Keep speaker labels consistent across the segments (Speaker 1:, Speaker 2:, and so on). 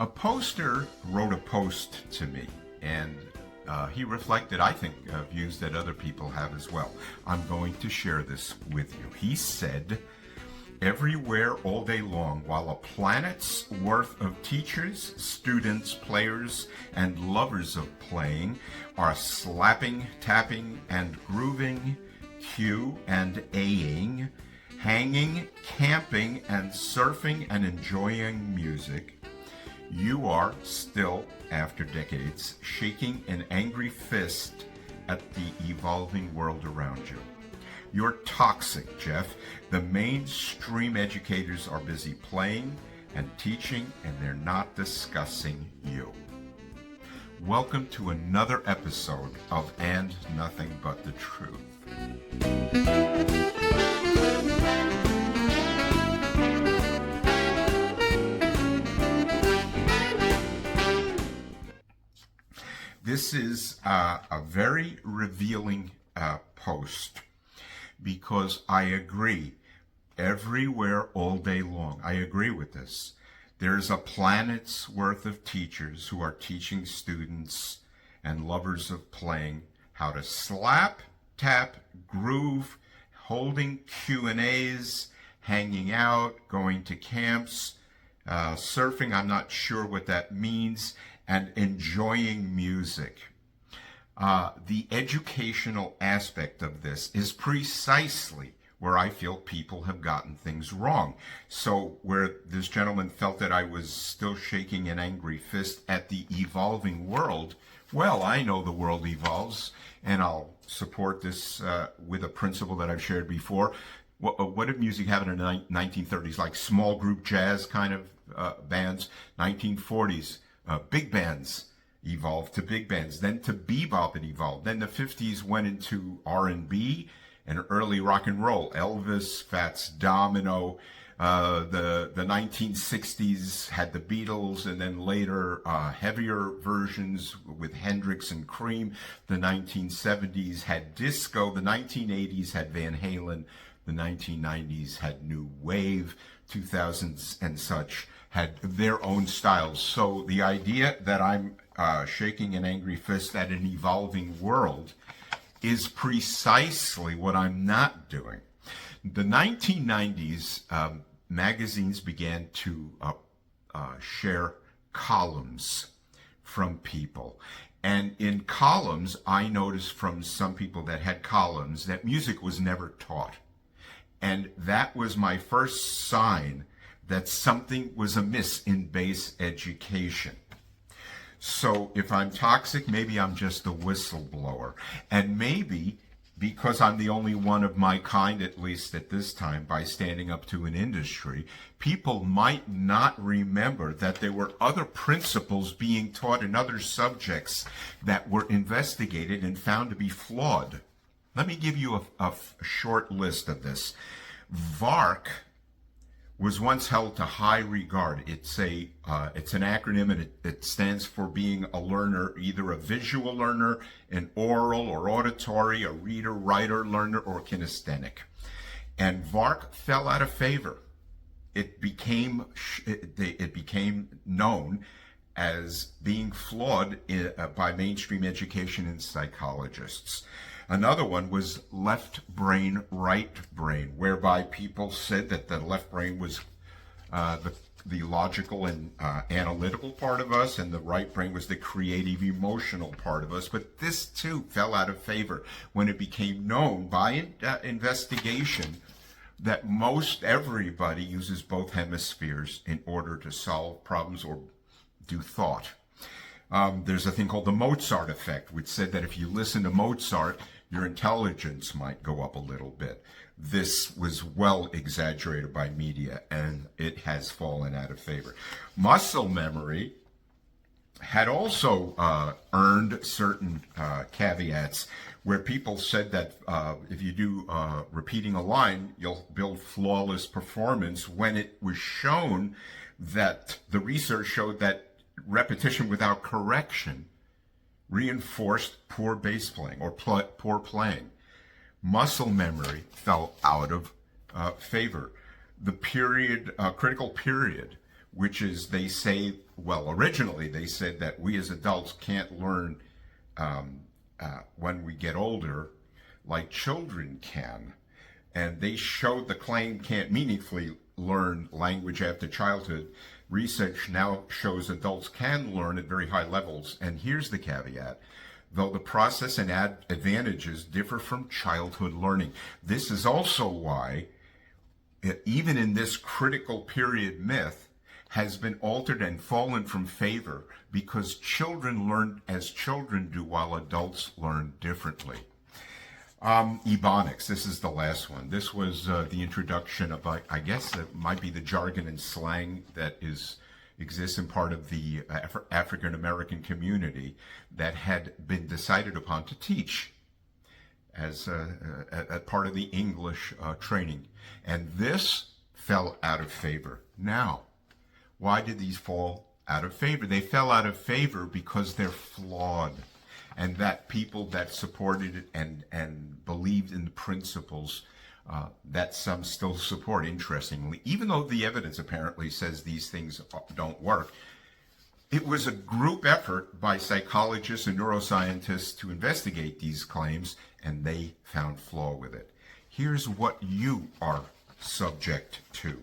Speaker 1: A poster wrote a post to me, and he reflected, I think, views that other people have as well. I'm going to share this with you. He said, everywhere all day long, while a planet's worth of teachers, students, players, and lovers of playing are slapping, tapping, and grooving, Q and A-ing, hanging, camping, and surfing and enjoying music, you are still, after decades, shaking an angry fist at the evolving world around you. You're toxic, Jeff. The mainstream educators are busy playing and teaching, and they're not discussing you. Welcome to another episode of And Nothing But the Truth. This is a very revealing post because I agree. Everywhere, all day long, I agree with this. There's a planet's worth of teachers who are teaching students and lovers of playing how to slap, tap, groove, holding Q&As, hanging out, going to camps, surfing, I'm not sure what that means, and enjoying music. The educational aspect of this is precisely where I feel people have gotten things wrong. So where this gentleman felt that I was still shaking an angry fist at the evolving world, well, I know the world evolves, and I'll support this with a principle that I've shared before. What did music have in the 1930s? Like small group jazz kind of bands. 1940s, big bands evolved to big bands. Then to bebop it evolved. Then the 50s went into R&B and early rock and roll. Elvis, Fats Domino. The 1960s had the Beatles, and then later heavier versions with Hendrix and Cream. The 1970s had disco. The 1980s had Van Halen. The 1990s had New Wave. 2000s and such had their own styles. So the idea that I'm shaking an angry fist at an evolving world is precisely what I'm not doing. The 1990s, magazines began to share columns from people. And in columns, I noticed from some people that had columns that music was never taught. And that was my first sign that something was amiss in base education. So if I'm toxic, maybe I'm just a whistleblower. And maybe because I'm the only one of my kind, at least at this time, by standing up to an industry, people might not remember that there were other principles being taught in other subjects that were investigated and found to be flawed. Let me give you a short list of this. VARC was once held to high regard. It's an acronym, and it stands for being a learner, either a visual learner, an oral or auditory, a reader, writer, learner, or kinesthetic. And VARC fell out of favor. It became known as being flawed by mainstream education and psychologists. Another one was left brain, right brain, whereby people said that the left brain was the logical and analytical part of us, and the right brain was the creative, emotional part of us. But this too fell out of favor when it became known by investigation that most everybody uses both hemispheres in order to solve problems or do thought. There's a thing called the Mozart effect, which said that if you listen to Mozart, your intelligence might go up a little bit. This was well exaggerated by media, and it has fallen out of favor. Muscle memory had also earned certain caveats, where people said that if you do repeating a line, you'll build flawless performance, when it was shown that the research showed that repetition without correction reinforced poor bass playing or poor playing. Muscle memory fell out of favor. The critical period which is they say, well, originally they said that we as adults can't learn when we get older like children can. And they showed the claim can't meaningfully learn language after childhood. Research now shows adults can learn at very high levels. And here's the caveat. Though the process and advantages differ from childhood learning. This is also why, even in this critical period, myth has been altered and fallen from favor, because children learn as children do while adults learn differently. Ebonics, this is the last one. This was the introduction of, I guess it might be the jargon and slang that exists in part of the African American community that had been decided upon to teach as a part of the English training. And this fell out of favor. Now, why did these fall out of favor? They fell out of favor because they're flawed. And that people that supported it and believed in the principles that some still support, interestingly, even though the evidence apparently says these things don't work, it was a group effort by psychologists and neuroscientists to investigate these claims, and they found flaw with it. Here's what you are subject to.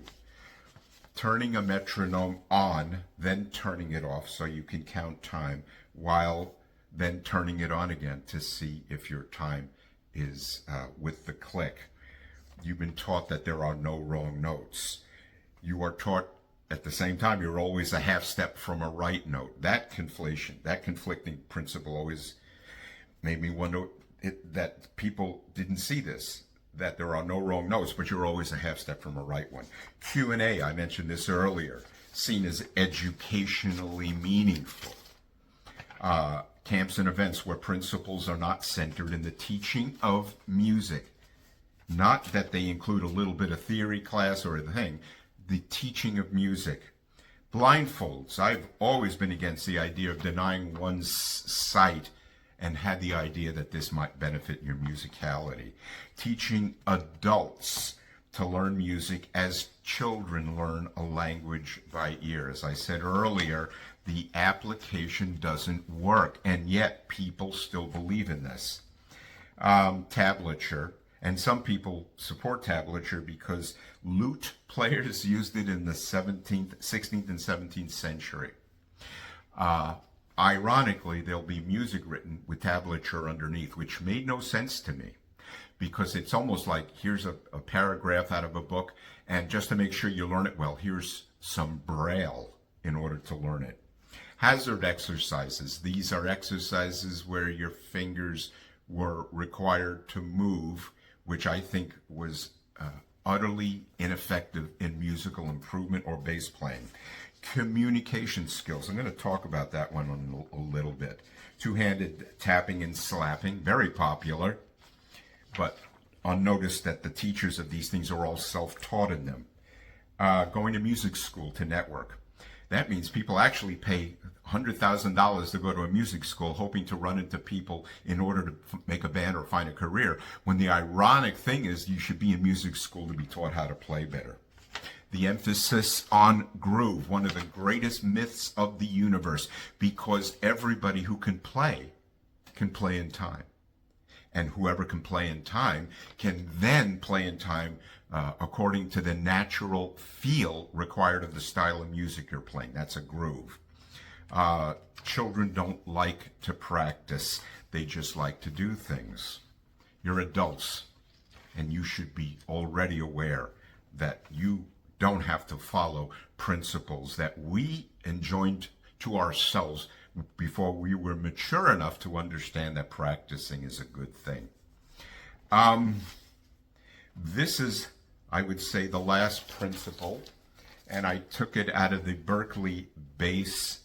Speaker 1: Turning a metronome on, then turning it off so you can count time, while then turning it on again to see if your time is with the click. You've been taught that there are no wrong notes. You are taught at the same time you're always a half step from a right note. That conflation, that conflicting principle always made me wonder that people didn't see this, that there are no wrong notes, but you're always a half step from a right one. Q&A, I mentioned this earlier, seen as educationally meaningful. Camps and events where principles are not centered in the teaching of music. Not that they include a little bit of theory class or a thing, the teaching of music. Blindfolds. I've always been against the idea of denying one's sight and had the idea that this might benefit your musicality. Teaching adults to learn music as children learn a language by ear. As I said earlier, the application doesn't work, and yet people still believe in this. Tablature, and some people support tablature because lute players used it in the 16th and 17th century. Ironically, there'll be music written with tablature underneath, which made no sense to me, because it's almost like here's a paragraph out of a book, and just to make sure you learn it well, here's some braille in order to learn it. Hazard exercises. These are exercises where your fingers were required to move, which I think was utterly ineffective in musical improvement or bass playing. Communication skills. I'm going to talk about that one in a little bit. Two-handed tapping and slapping, very popular, but unnoticed that the teachers of these things are all self-taught in them. Going to music school to network. That means people actually pay $100,000 to go to a music school hoping to run into people in order to make a band or find a career, when the ironic thing is you should be in music school to be taught how to play better. The emphasis on groove, one of the greatest myths of the universe, because everybody who can play in time. And whoever can play in time can then play in time according to the natural feel required of the style of music you're playing. That's a groove. Children don't like to practice. They just like to do things. You're adults, and you should be already aware that you don't have to follow principles that we enjoined to ourselves before we were mature enough to understand that practicing is a good thing. This is, I would say, the last principle, and I took it out of the Berkeley bass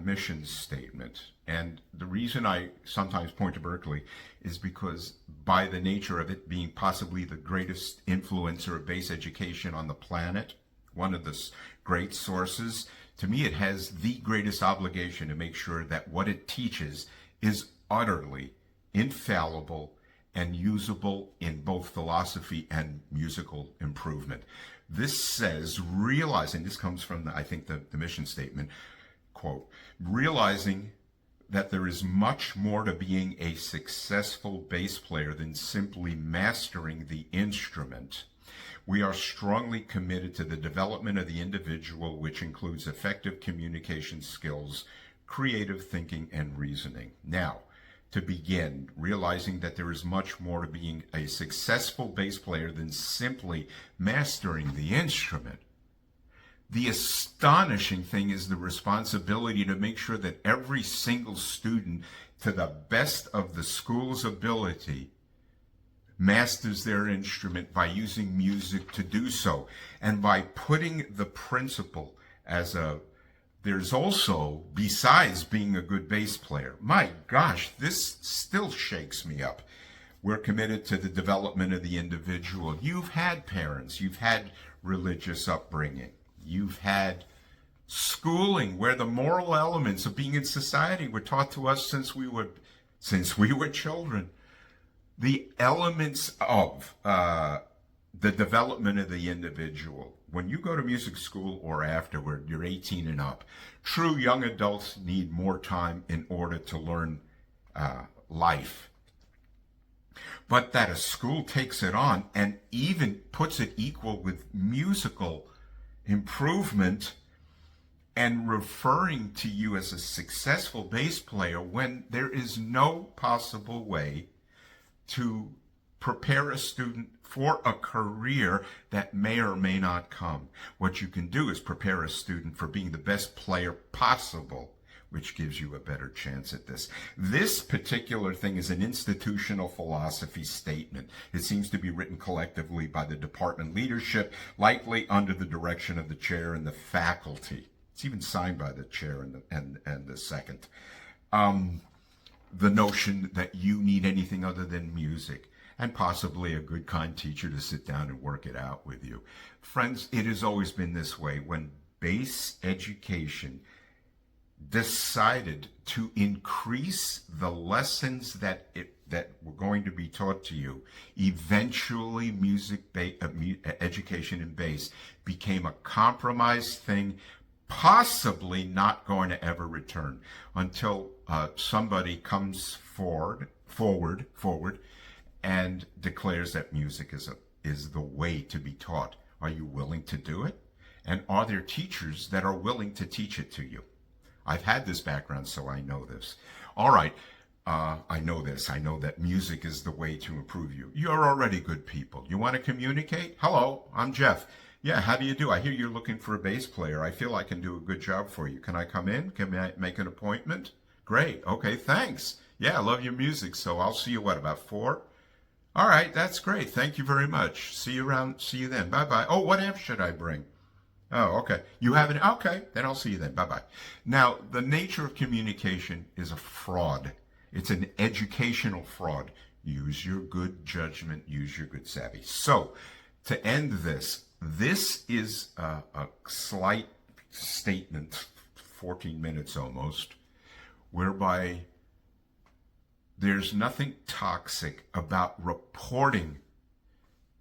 Speaker 1: mission statement. And the reason I sometimes point to Berkeley is because by the nature of it being possibly the greatest influencer of bass education on the planet, one of the great sources, to me it has the greatest obligation to make sure that what it teaches is utterly infallible and usable in both philosophy and musical improvement. This says realizing, this comes from, I think, the mission statement, quote, realizing that there is much more to being a successful bass player than simply mastering the instrument. We are strongly committed to the development of the individual, which includes effective communication skills, creative thinking, and reasoning. Now, to begin, realizing that there is much more to being a successful bass player than simply mastering the instrument. The astonishing thing is the responsibility to make sure that every single student, to the best of the school's ability, masters their instrument by using music to do so, and by putting the principle as there's also, besides being a good bass player. My gosh, this still shakes me up. We're committed to the development of the individual. You've had parents, you've had religious upbringing, you've had schooling where the moral elements of being in society were taught to us since we were children. The elements of the development of the individual. When you go to music school or afterward, you're 18 and up. True young adults need more time in order to learn life. But that a school takes it on and even puts it equal with musical improvement and referring to you as a successful bass player when there is no possible way to prepare a student for a career that may or may not come. What you can do is prepare a student for being the best player possible, which gives you a better chance at this. This particular thing is an institutional philosophy statement. It seems to be written collectively by the department leadership, likely under the direction of the chair and the faculty. It's even signed by the chair and the second. The notion that you need anything other than music and possibly a good, kind teacher to sit down and work it out with you. Friends, it has always been this way. When bass education decided to increase the lessons that were going to be taught to you, eventually education in bass became a compromised thing, possibly not going to ever return until somebody comes forward and declares that music is the way to be taught. Are you willing to do it? And are there teachers that are willing to teach it to you? I've had this background, so I know this. All right, I know this. I know that music is the way to improve you. You're already good people. You want to communicate? Hello, I'm Jeff. Yeah, how do you do? I hear you're looking for a bass player. I feel I can do a good job for you. Can I come in? Can I make an appointment? Great. Okay, thanks. Yeah, I love your music, so I'll see you, about 4? All right, that's great. Thank you very much. See you around. See you then. Bye-bye. Oh, what amp should I bring? Oh, okay. You have it? Okay, then I'll see you then. Bye-bye. Now, the nature of communication is a fraud. It's an educational fraud. Use your good judgment. Use your good savvy. So, to end this is a slight statement, 14 minutes almost, whereby there's nothing toxic about reporting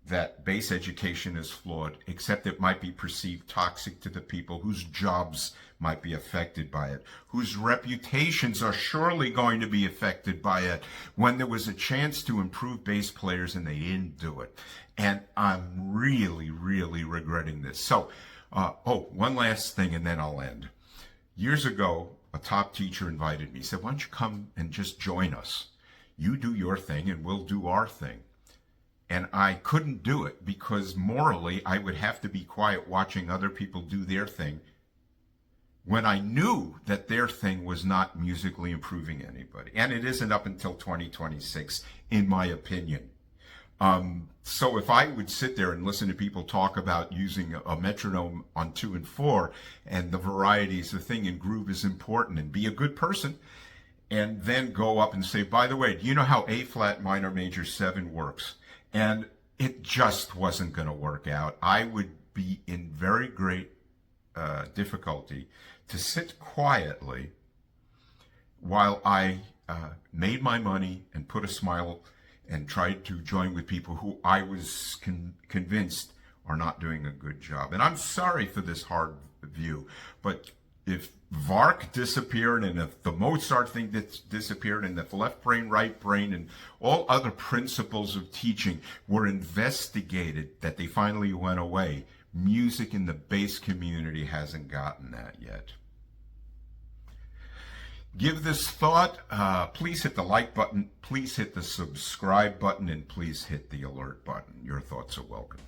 Speaker 1: that bass education is flawed, except it might be perceived toxic to the people whose jobs might be affected by it, whose reputations are surely going to be affected by it, when there was a chance to improve bass players and they didn't do it. And I'm really, really regretting this. So, one last thing and then I'll end. Years ago, a top teacher invited me. He said, why don't you come and just join us? You do your thing and we'll do our thing. And I couldn't do it because morally I would have to be quiet watching other people do their thing when I knew that their thing was not musically improving anybody. And it isn't up until 2026, in my opinion. So if I would sit there and listen to people talk about using a metronome on 2 and 4 and the varieties, the thing in groove is important, and be a good person, and then go up and say, by the way, do you know how A flat minor major 7 works? And it just wasn't going to work out. I would be in very great difficulty to sit quietly while I made my money and put a smile and tried to join with people who I was convinced are not doing a good job. And I'm sorry for this hard view, but if Vark disappeared, and if the Mozart thing disappeared, and if left brain, right brain, and all other principles of teaching were investigated, that they finally went away, music in the bass community hasn't gotten that yet. Give this thought. Please hit the like button, please hit the subscribe button, and please hit the alert button. Your thoughts are welcome.